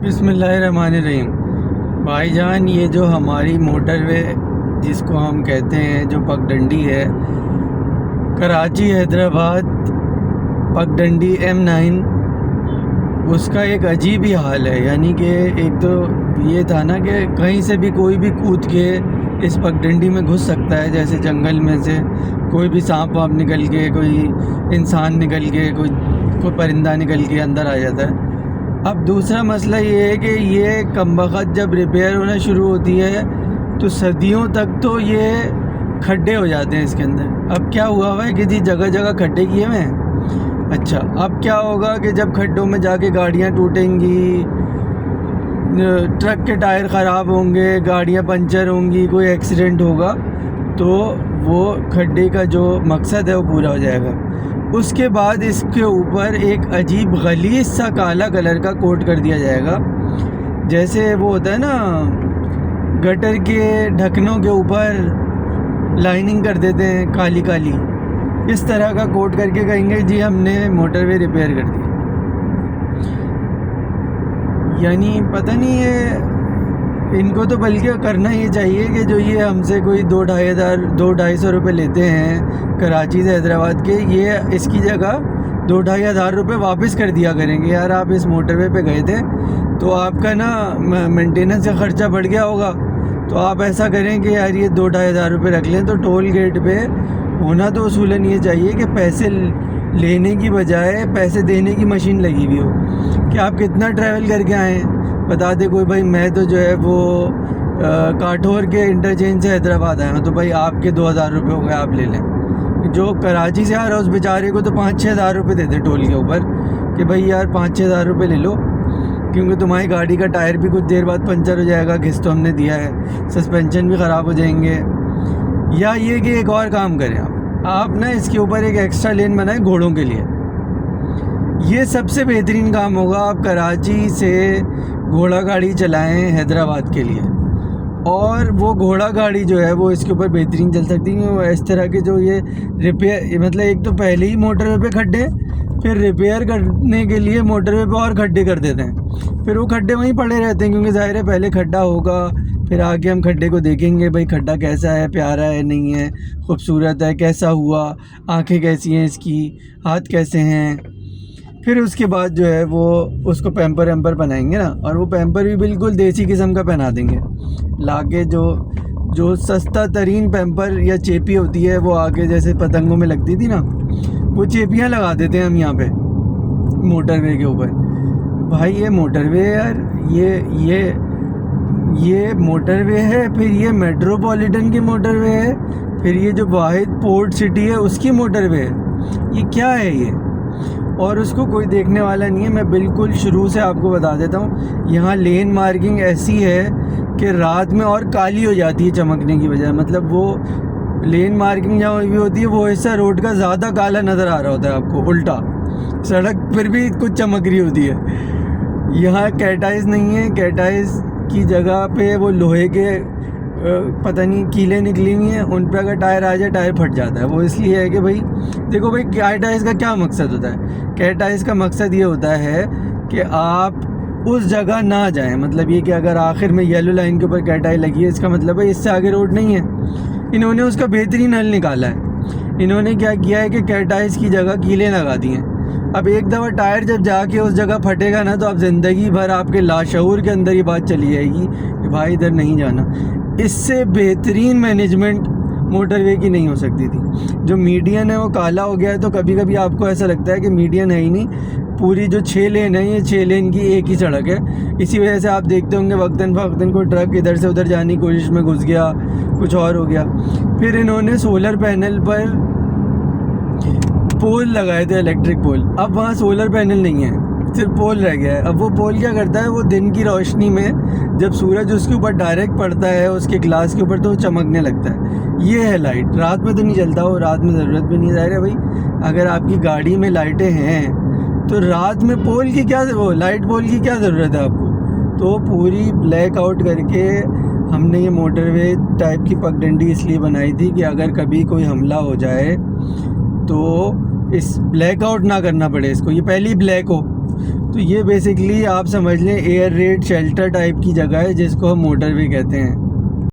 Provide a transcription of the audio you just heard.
बिस्मिल्लाहिर्रहमानिर्रहीम। भाईजान, ये जो हमारी मोटरवे जिसको हम कहते हैं, जो पगडंडी है, कराची हैदराबाद पगडंडी M9, उसका एक अजीब ही हाल है। यानी कि एक तो ये था ना कि कहीं से भी कोई भी कूद के इस पगडंडी में घुस सकता है। जैसे जंगल में से कोई भी सांप वाप निकल के, कोई इंसान निकल के, कोई परिंदा निकल के अंदर आ जाता है। अब दूसरा मसला ये है कि ये कमबख्त जब रिपेयर होना शुरू होती है तो सदियों तक तो ये खड्डे हो जाते हैं इसके अंदर। अब क्या हुआ है कि जी जगह जगह खड्डे किए हुए हैं। अच्छा, अब क्या होगा कि जब खड्डों में जाके गाड़ियाँ टूटेंगी, ट्रक के टायर ख़राब होंगे, गाड़ियाँ पंचर होंगी, कोई एक्सीडेंट होगा, तो वो खड्डे का जो मकसद है वो पूरा हो जाएगा। उसके बाद इसके ऊपर एक अजीब गलीज़ सा काला कलर का कोट कर दिया जाएगा। जैसे वो होता है ना, गटर के ढक्कनों के ऊपर लाइनिंग कर देते हैं काली काली, इस तरह का कोट करके कहेंगे जी हमने मोटरवे रिपेयर कर दी। यानी पता नहीं है इनको तो बल्कि करना ये चाहिए कि जो ये हमसे कोई 2-2.5 रुपये लेते हैं कराची से हैदराबाद के, ये इसकी जगह 2-2.5 हज़ार रुपये वापस कर दिया करेंगे। यार आप इस मोटरवे पे गए थे तो आपका ना मेंटेनेंस का ख़र्चा बढ़ गया होगा, तो आप ऐसा करें कि यार ये 2-2.5 हज़ार रुपये रख लें। तो टोल गेट पे होना तो उसूलन ये चाहिए कि पैसे लेने की बजाय पैसे देने की मशीन लगी हुई हो कि आप कितना ट्रैवल करके आएँ, बता दे कोई भाई मैं तो जो है वो काठौर के इंटरचेंज से हैदराबाद आया हूँ, तो भाई आपके 2,000 रुपये हो गए, आप ले लें। जो कराची से आ रहा है उस बेचारे को तो 5-6 हज़ार रुपये देते टोल के ऊपर कि भाई यार 5-6 हज़ार रुपये ले लो, क्योंकि तुम्हारी गाड़ी का टायर भी कुछ देर बाद पंचर हो जाएगा, घिस तो हमने दिया है, सस्पेंशन भी ख़राब हो जाएंगे। या ये कि एक और काम करें आप ना इसके ऊपर एक एक्स्ट्रा लेन बनाएं घोड़ों के लिए। ये सबसे बेहतरीन काम होगा। आप कराची से घोड़ा गाड़ी चलाएं हैदराबाद के लिए, और वो घोड़ा गाड़ी जो है वो इसके ऊपर बेहतरीन चल सकती है। इस तरह के जो ये रिपेयर, मतलब एक तो पहले ही मोटरवे पे खड्डे, फिर रिपेयर करने के लिए मोटरवे पे और खड्डे कर देते हैं, फिर वो खड्डे वहीं पड़े रहते हैं, क्योंकि ज़ाहिर है पहले खड्डा होगा, फिर आगे हम खड्डे को देखेंगे भाई खड्डा कैसा है, प्यारा है, नहीं है, खूबसूरत है, कैसा हुआ, आँखें कैसी हैं इसकी, हाथ कैसे हैं। फिर उसके बाद जो है वो उसको पैम्पर वैम्पर पहनाएंगे ना, और वो पैम्पर भी बिल्कुल देसी किस्म का पहना देंगे लाके। जो सस्ता तरीन पैम्पर या चेपी होती है वो आगे जैसे पतंगों में लगती थी ना, वो चेपियाँ लगा देते हैं हम यहाँ पे मोटरवे के ऊपर। भाई ये मोटरवे है यार, ये मोटरवे है, फिर ये मेट्रोपॉलिटन की मोटरवे है, फिर ये जो वाहिद पोर्ट सिटी है उसकी मोटरवे है। ये क्या है ये? और उसको कोई देखने वाला नहीं है। मैं बिल्कुल शुरू से आपको बता देता हूँ, यहाँ लेन मार्किंग ऐसी है कि रात में और काली हो जाती है चमकने की बजाय। मतलब वो लेन मार्किंग जहाँ भी होती है वो हिस्सा रोड का ज़्यादा काला नज़र आ रहा होता है आपको, उल्टा सड़क फिर भी कुछ चमक रही होती है। यहाँ कैटाइज नहीं है, कैटाइज की जगह पे वो लोहे के पता नहीं कीलें निकली हुई हैं, उन पे अगर टायर आ जाए टायर फट जाता है। वो इसलिए है कि भाई देखो भाई कैटाइज का क्या मकसद होता है। कैटाइज का मकसद ये होता है कि आप उस जगह ना जाएं। मतलब ये कि अगर आखिर में येलो लाइन के ऊपर कैटाइज लगी है, इसका मतलब है इससे आगे रोड नहीं है। इन्होंने उसका बेहतरीन हल निकाला है। इन्होंने क्या किया है कि कैटाइज की जगह कीलें लगा दी हैं। अब एक दफ़ा टायर जब जाके उस जगह फटेगा ना, तो आप ज़िंदगी भर आपके लाशऊर के अंदर ये बात चली जाएगी कि भाई इधर नहीं जाना। इससे बेहतरीन मैनेजमेंट मोटरवे की नहीं हो सकती थी। जो मीडियन है वो काला हो गया है, तो कभी कभी आपको ऐसा लगता है कि मीडियन है ही नहीं, पूरी जो 6 लेन है ये 6 लेन की एक ही सड़क है। इसी वजह से आप देखते होंगे वक्तन फ़वक्तन कोई ट्रक इधर से उधर जाने की कोशिश में घुस गया, कुछ और हो गया। फिर इन्होंने सोलर पैनल पर पोल लगाए थे, इलेक्ट्रिक पोल। अब वहाँ सोलर पैनल नहीं है, सिर्फ पोल रह गया है। अब वो पोल क्या करता है, वो दिन की रोशनी में जब सूरज उसके ऊपर डायरेक्ट पड़ता है उसके ग्लास के ऊपर, तो वो चमकने लगता है। ये है लाइट। रात में तो नहीं जलता वो, रात में ज़रूरत भी नहीं। ज़ाहिर है भाई अगर आपकी गाड़ी में लाइटें हैं तो रात में पोल की क्या, वो लाइट पोल की क्या ज़रूरत है आपको। तो पूरी ब्लैक आउट करके हमने ये मोटरवे टाइप की पगडंडी इसलिए बनाई थी कि अगर कभी कोई हमला हो जाए तो इस ब्लैक आउट ना करना पड़े इसको। ये पहली ब्लैक हो तो ये बेसिकली आप समझ लें एयर रेड शेल्टर टाइप की जगह है जिसको हम मोटरवे कहते हैं।